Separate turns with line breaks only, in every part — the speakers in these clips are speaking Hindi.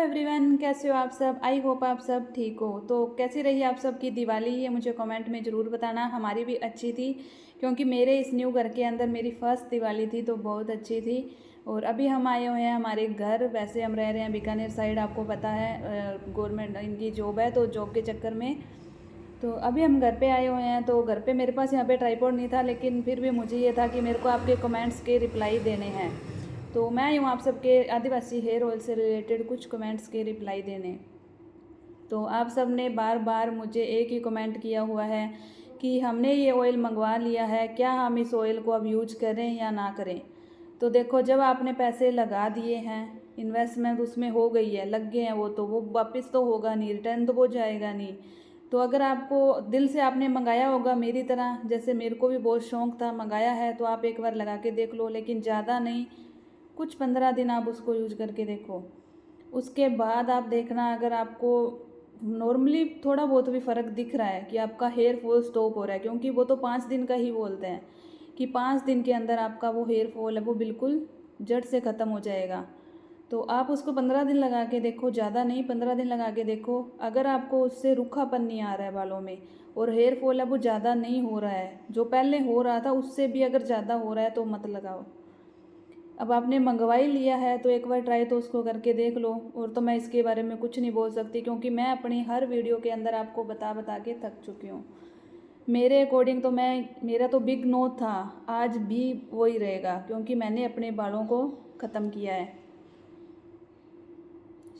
एवरीवन, कैसे हो आप सब। आई होप आप सब ठीक हो। तो कैसी रही आप सब की दिवाली, ये मुझे कमेंट में ज़रूर बताना। हमारी भी अच्छी थी, क्योंकि मेरे इस न्यू घर के अंदर मेरी फ़र्स्ट दिवाली थी, तो बहुत अच्छी थी। और अभी हम आए हुए हैं हमारे घर। वैसे हम रह रहे हैं बीकानेर साइड, आपको पता है गवर्नमेंट इनकी जॉब है, तो जॉब के चक्कर में तो अभी हम घर पे आए हुए हैं। तो घर पे मेरे पास यहाँ पे ट्राइपॉड नहीं था, लेकिन फिर भी मुझे ये था कि मेरे को आपके कमेंट्स के रिप्लाई देने हैं। तो मैं यूँ आप सबके आदिवासी हेयर ऑयल से रिलेटेड कुछ कमेंट्स के रिप्लाई देने। तो आप सब ने बार बार मुझे एक ही कमेंट किया हुआ है कि हमने ये ऑयल मंगवा लिया है, क्या हम इस ऑयल को अब यूज करें या ना करें। तो देखो, जब आपने पैसे लगा दिए हैं, इन्वेस्टमेंट उसमें हो गई है, लग गए हैं, वो वो वापस तो होगा नहीं, रिटर्न तो हो जाएगा नहीं। तो अगर आपको दिल से आपने मंगाया होगा मेरी तरह, जैसे मेरे को भी बहुत शौक़ था, मंगाया है, तो आप एक बार लगा के देख लो, लेकिन ज़्यादा नहीं, कुछ 15 दिन आप उसको यूज करके देखो। उसके बाद आप देखना, अगर आपको नॉर्मली थोड़ा बहुत भी फ़र्क दिख रहा है कि आपका हेयर फॉल स्टॉप हो रहा है, क्योंकि वो तो 5 दिन का ही बोलते हैं कि 5 दिन के अंदर आपका वो हेयर फॉल है वो बिल्कुल जड़ से ख़त्म हो जाएगा। तो आप उसको 15 दिन लगा के देखो, ज़्यादा नहीं, 15 दिन लगा के देखो। अगर आपको उससे रूखापन नहीं आ रहा है बालों में, और हेयर फॉल है वो ज़्यादा नहीं हो रहा है, जो पहले हो रहा था उससे भी अगर ज़्यादा हो रहा है, तो मत लगाओ। अब आपने मंगवा ही लिया है, तो एक बार ट्राई तो उसको करके देख लो। और तो मैं इसके बारे में कुछ नहीं बोल सकती, क्योंकि मैं अपनी हर वीडियो के अंदर आपको बता बता के थक चुकी हूँ। मेरे अकॉर्डिंग तो मेरा तो बिग नो था, आज भी वही रहेगा, क्योंकि मैंने अपने बालों को ख़त्म किया है।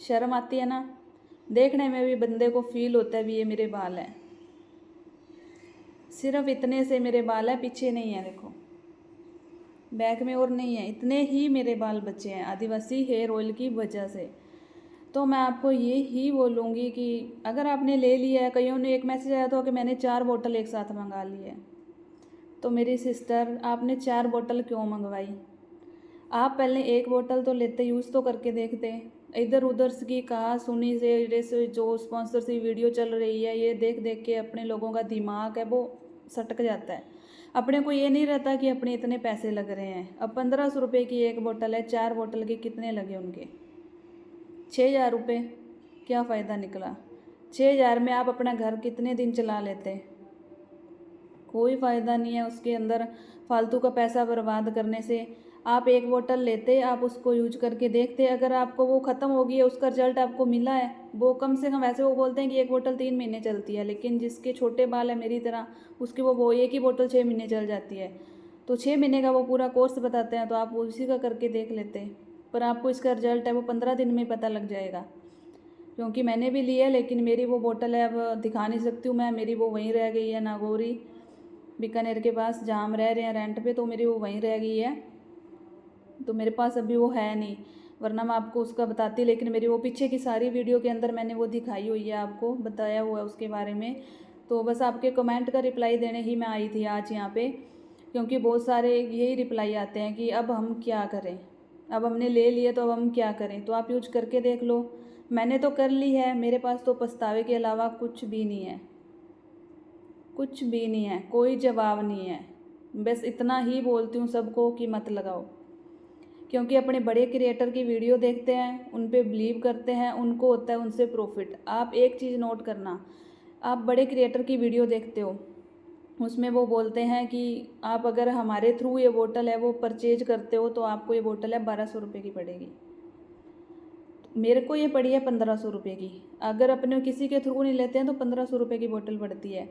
शर्म आती है ना, देखने में भी बंदे को फील होता है भी ये मेरे बाल हैं। सिर्फ इतने से मेरे बाल है, पीछे नहीं है, देखो बैक में और नहीं है, इतने ही मेरे बाल बचे हैं आदिवासी हेयर ऑयल की वजह से। तो मैं आपको ये ही बोलूँगी कि अगर आपने ले लिया है, कईयों ने एक मैसेज आया था कि मैंने 4 बोतल एक साथ मंगा ली है। तो मेरी सिस्टर, आपने 4 बोतल क्यों मंगवाई? आप पहले 1 बोतल तो लेते, यूज़ तो करके देखते। इधर उधर की कहा सुनी से जैसे जो स्पॉन्सर सी वीडियो चल रही है, ये देख देख के अपने लोगों का दिमाग है वो सटक जाता है। अपने को ये नहीं रहता कि अपने इतने पैसे लग रहे हैं। अब 1500 रुपये की 1 बोतल है, 4 बोतल के कितने लगे उनके? 6000 रुपये। क्या फ़ायदा निकला? 6000 में आप अपना घर कितने दिन चला लेते? कोई फ़ायदा नहीं है उसके अंदर, फालतू का पैसा बर्बाद करने से। आप 1 बोतल लेते, आप उसको यूज करके देखते, अगर आपको वो ख़त्म हो गई है, उसका रिजल्ट आपको मिला है, वो कम से कम, वैसे वो बोलते हैं कि 1 बोतल 3 महीने चलती है, लेकिन जिसके छोटे बाल है मेरी तरह, उसकी वो 1 ही बोतल 6 महीने चल जाती है। तो 6 महीने का वो पूरा कोर्स बताते हैं, तो आप उसी का करके देख लेते। पर आपको इसका रिजल्ट है वो 15 दिन में पता लग जाएगा, क्योंकि मैंने भी लिया है, लेकिन मेरी वो बोतल है, अब दिखा नहीं सकती हूँ मैं, मेरी वो वहीं रह गई है नागौरी बीकानेर के पास, जहाँ हम रह रहे हैं रेंट पे, तो मेरी वो वहीं रह गई है। तो मेरे पास अभी वो है नहीं, वरना मैं आपको उसका बताती, लेकिन मेरी वो पीछे की सारी वीडियो के अंदर मैंने वो दिखाई हुई है, आपको बताया हुआ है उसके बारे में। तो बस आपके कमेंट का रिप्लाई देने ही मैं आई थी आज यहाँ पे, क्योंकि बहुत सारे यही रिप्लाई आते हैं कि अब हम क्या करें, अब हमने ले लिए तो अब हम क्या करें। तो आप यूज करके देख लो। मैंने तो कर ली है, मेरे पास तो पछतावे के अलावा कुछ भी नहीं है, कुछ भी नहीं है, कोई जवाब नहीं है। बस इतना ही बोलती हूँ सबको कि मत लगाओ, क्योंकि अपने बड़े क्रिएटर की वीडियो देखते हैं, उन पे बिलीव करते हैं, उनको होता है उनसे प्रॉफिट। आप एक चीज़ नोट करना, आप बड़े क्रिएटर की वीडियो देखते हो, उसमें वो बोलते हैं कि आप अगर हमारे थ्रू ये बोतल है वो परचेज करते हो, तो आपको ये बोतल है 1200 रुपये की पड़ेगी। मेरे को ये पड़ी है 1500 रुपये की। अगर अपने किसी के थ्रू नहीं लेते हैं तो 1500 रुपये की बोतल पड़ती है।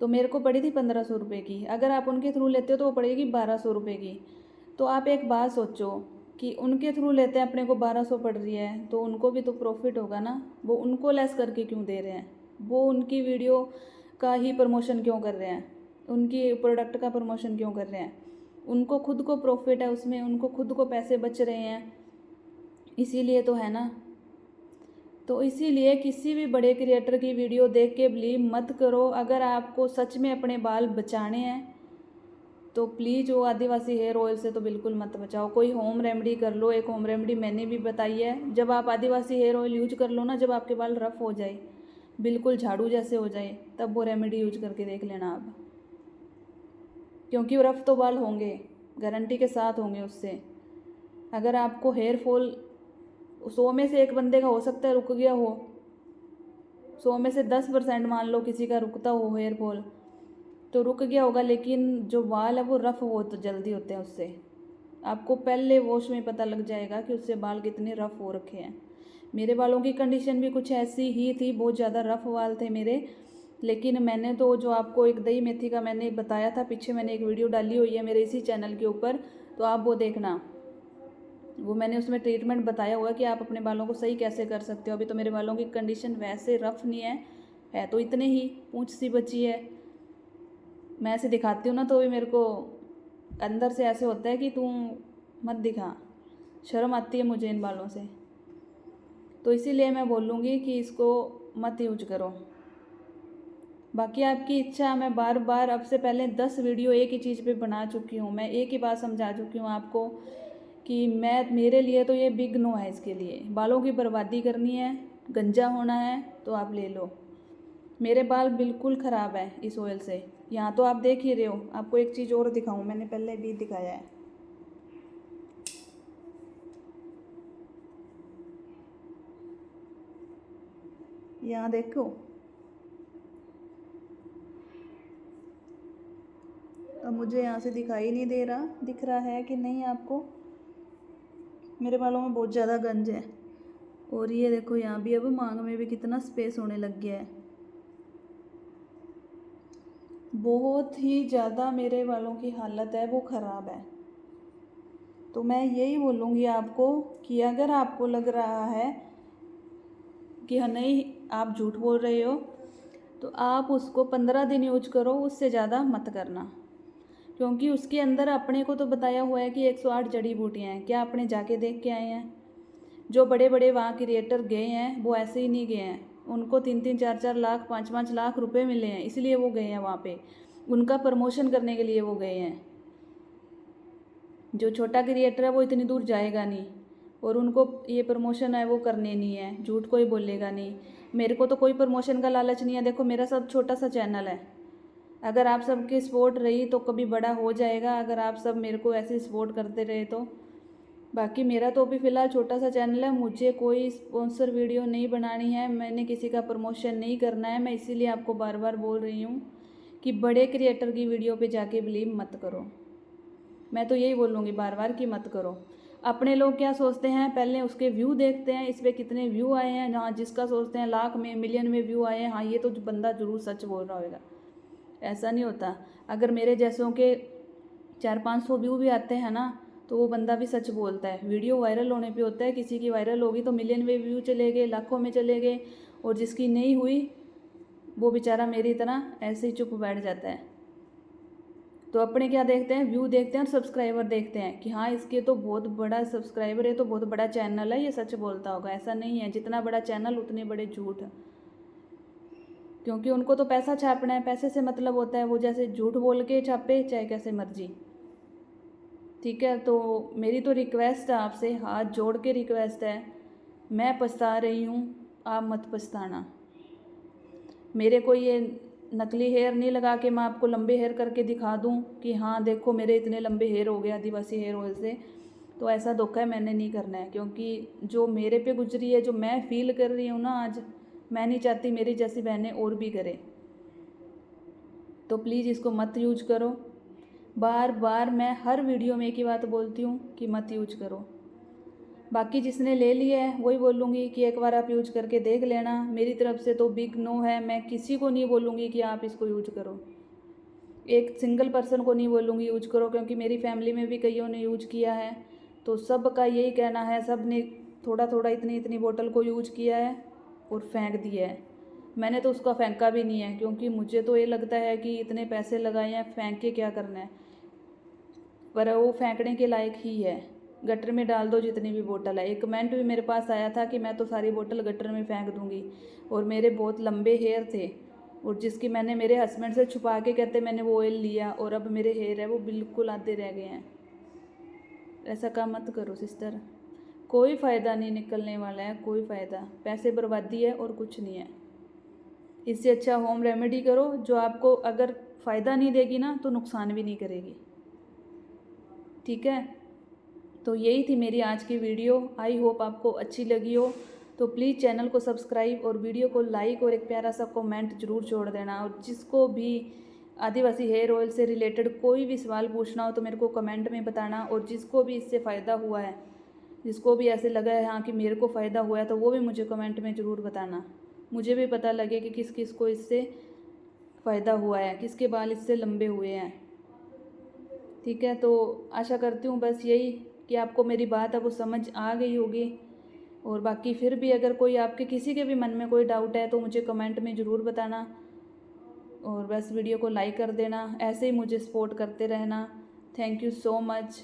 तो मेरे को पड़ी थी 1500 रुपये की, अगर आप उनके थ्रू लेते हो तो वो पड़ेगी 1200 रुपये की। तो आप एक बात सोचो कि उनके थ्रू लेते हैं, अपने को 1200 पड़ रही है, तो उनको भी तो प्रॉफिट होगा ना। वो उनको लेस करके क्यों दे रहे हैं? वो उनकी वीडियो का ही प्रमोशन क्यों कर रहे हैं? उनकी प्रोडक्ट का प्रमोशन क्यों कर रहे हैं? उनको खुद को प्रॉफिट है उसमें, उनको खुद को पैसे बच रहे हैं, इसीलिए तो है ना। तो इसीलिए किसी भी बड़े क्रिएटर की वीडियो देख के बिलीव मत करो। अगर आपको सच में अपने बाल बचाने हैं तो प्लीज़ वो आदिवासी हेयर ऑयल से तो बिल्कुल मत बचाओ, कोई होम रेमेडी कर लो। एक होम रेमेडी मैंने भी बताई है, जब आप आदिवासी हेयर ऑयल यूज कर लो ना, जब आपके बाल रफ़ हो जाए, बिल्कुल झाड़ू जैसे हो जाए, तब वो रेमेडी यूज करके देख लेना आप, क्योंकि वो रफ़ तो बाल होंगे, गारंटी के साथ होंगे उससे। अगर आपको हेयर फॉल 100 में से एक बंदे का हो सकता है रुक गया हो, 100 में से 10% मान लो किसी का रुकता हो हेयर फॉल, तो रुक गया होगा, लेकिन जो बाल है वो रफ़ बहुत जल्दी होते हैं उससे। आपको पहले वॉश में पता लग जाएगा कि उससे बाल कितने रफ़ हो रखे हैं। मेरे बालों की कंडीशन भी कुछ ऐसी ही थी, बहुत ज़्यादा रफ़ बाल थे मेरे। लेकिन मैंने तो जो आपको एक दही मेथी का मैंने बताया था, पीछे मैंने एक वीडियो डाली हुई है मेरे इसी चैनल के ऊपर, तो आप वो देखना। वो मैंने उसमें ट्रीटमेंट बताया हुआ कि आप अपने बालों को सही कैसे कर सकते हो। अभी तो मेरे बालों की कंडीशन वैसे रफ़ नहीं है तो इतने ही, पूंछ सी बची है। मैं ऐसे दिखाती हूँ ना तो भी मेरे को अंदर से ऐसे होता है कि तू मत दिखा, शर्म आती है मुझे इन बालों से। तो इसीलिए मैं बोलूँगी कि इसको मत यूज करो। बाकी आपकी इच्छा, मैं बार बार अब से पहले 10 वीडियो एक ही चीज़ पे बना चुकी हूँ। मैं एक ही बात समझा चुकी हूँ आपको कि मेरे लिए तो ये बिग नो है। इसके लिए बालों की बर्बादी करनी है, गंजा होना है तो आप ले लो। मेरे बाल बिल्कुल ख़राब है इस ऑयल से। यहाँ तो आप देख ही रहे हो। आपको एक चीज़ और दिखाऊँ, मैंने पहले भी दिखाया है। यहाँ देखो, अब मुझे यहाँ से दिखाई नहीं दे रहा, दिख रहा है कि नहीं आपको? मेरे बालों में बहुत ज़्यादा गंज है। और ये देखो यहाँ भी अब मांग में भी कितना स्पेस होने लग गया है। बहुत ही ज़्यादा मेरे बालों की हालत है वो ख़राब है। तो मैं यही बोलूँगी आपको कि अगर आपको लग रहा है कि हाँ नहीं आप झूठ बोल रहे हो, तो आप उसको 15 दिन यूज करो, उससे ज़्यादा मत करना। क्योंकि उसके अंदर अपने को तो बताया हुआ है कि 108 जड़ी बूटियाँ हैं। क्या आपने जाके देख के आए हैं? जो बड़े बड़े वहाँ क्रिएटर गए हैं वो ऐसे ही नहीं गए हैं। उनको 3-3 4-4 लाख 5-5 लाख रुपए मिले हैं, इसलिए वो गए हैं वहाँ पे। उनका प्रमोशन करने के लिए वो गए हैं। जो छोटा क्रिएटर है वो इतनी दूर जाएगा नहीं, और उनको ये प्रमोशन है वो करने नहीं है, झूठ कोई बोलेगा नहीं। मेरे को तो कोई प्रमोशन का लालच नहीं है। देखो मेरा सब छोटा सा चैनल है, अगर आप सबकी सपोर्ट रही तो कभी बड़ा हो जाएगा, अगर आप सब मेरे को ऐसे सपोर्ट करते रहे तो। बाकी मेरा तो अभी फ़िलहाल छोटा सा चैनल है, मुझे कोई स्पॉन्सर वीडियो नहीं बनानी है, मैंने किसी का प्रमोशन नहीं करना है। मैं इसीलिए आपको बार बार बोल रही हूँ कि बड़े क्रिएटर की वीडियो पे जाके बिलीव मत करो। मैं तो यही बोलूँगी बार बार कि मत करो। अपने लोग क्या सोचते हैं, पहले उसके व्यू देखते हैं, इस पर कितने व्यू आए हैं। हाँ, जिसका सोचते हैं लाख में मिलियन में व्यू आए हैं, हाँ ये तो बंदा ज़रूर सच बोल रहा होगा। ऐसा नहीं होता। अगर मेरे जैसों के 400-500 व्यू भी आते हैं ना, तो वो बंदा भी सच बोलता है। वीडियो वायरल होने पे होता है, किसी की वायरल होगी तो मिलियन में व्यू चले गए, लाखों में चले गए, और जिसकी नहीं हुई वो बेचारा मेरी तरह ऐसे ही चुप बैठ जाता है। तो अपने क्या देखते हैं, व्यू देखते हैं और सब्सक्राइबर देखते हैं कि हाँ इसके तो बहुत बड़ा सब्सक्राइबर है, तो बहुत बड़ा चैनल है, ये सच बोलता होगा। ऐसा नहीं है, जितना बड़ा चैनल उतने बड़े झूठ। क्योंकि उनको तो पैसा छापना है, पैसे से मतलब होता है, वो जैसे झूठ बोल के छापे चाहे कैसे मर्जी। ठीक है, तो मेरी तो रिक्वेस्ट है आपसे, हाथ जोड़ के रिक्वेस्ट है। मैं पछता रही हूँ, आप मत पछताना। मेरे को ये नकली हेयर नहीं लगा के मैं आपको लंबे हेयर करके दिखा दूँ कि हाँ देखो मेरे इतने लंबे हेयर हो गए आदिवासी हेयर ऑयल से, तो ऐसा धोखा मैंने नहीं करना है। क्योंकि जो मेरे पे गुजरी है, जो मैं फील कर रही हूँ ना आज, मैं नहीं चाहती मेरी जैसी बहनें और भी करें। तो प्लीज़ इसको मत यूज करो। बार बार मैं हर वीडियो में एक ही बात बोलती हूँ कि मत यूज करो। बाकी जिसने ले लिया है वही बोलूँगी कि एक बार आप यूज करके देख लेना। मेरी तरफ से तो बिग नो है, मैं किसी को नहीं बोलूँगी कि आप इसको यूज करो। एक सिंगल पर्सन को नहीं बोलूँगी यूज करो, क्योंकि मेरी फैमिली में भी कईयों ने यूज किया है, तो सब का यही कहना है, सब ने थोड़ा थोड़ा इतनी इतनी बोतल को यूज किया है और फेंक दिया है। मैंने तो उसका फेंका भी नहीं है, क्योंकि मुझे तो ये लगता है कि इतने पैसे लगाए हैं, फेंक के क्या करना है। पर वो फेंकने के लायक ही है, गटर में डाल दो जितनी भी बोतल है। एक कमेंट भी मेरे पास आया था कि मैं तो सारी बोतल गटर में फेंक दूंगी, और मेरे बहुत लंबे हेयर थे, और जिसकी मैंने मेरे हस्बैंड से छुपा के कहते मैंने वो ऑयल लिया, और अब मेरे हेयर है वो बिल्कुल आधे रह गए हैं। ऐसा काम मत करो सिस्टर, कोई फ़ायदा नहीं निकलने वाला है, कोई फ़ायदा, पैसे बर्बादी है और कुछ नहीं है। इससे अच्छा होम रेमेडी करो, जो आपको अगर फ़ायदा नहीं देगी ना तो नुकसान भी नहीं करेगी। ठीक है, तो यही थी मेरी आज की वीडियो। आई होप आपको अच्छी लगी हो। तो प्लीज़ चैनल को सब्सक्राइब और वीडियो को लाइक और एक प्यारा सा कमेंट ज़रूर छोड़ देना। और जिसको भी आदिवासी हेयर ऑयल से रिलेटेड कोई भी सवाल पूछना हो तो मेरे को कमेंट में बताना। और जिसको भी इससे फ़ायदा हुआ है, जिसको भी ऐसे लगा है हाँ कि मेरे को फ़ायदा हुआ है, तो वो भी मुझे कमेंट में ज़रूर बताना। मुझे भी पता लगे कि किस किस को इससे फ़ायदा हुआ है, किसके बाल इससे लंबे हुए हैं। ठीक है, तो आशा करती हूँ बस यही कि आपको मेरी बात है वो समझ आ गई होगी। और बाकी फिर भी अगर कोई आपके किसी के भी मन में कोई डाउट है तो मुझे कमेंट में ज़रूर बताना। और बस वीडियो को लाइक कर देना, ऐसे ही मुझे सपोर्ट करते रहना। Thank you so much.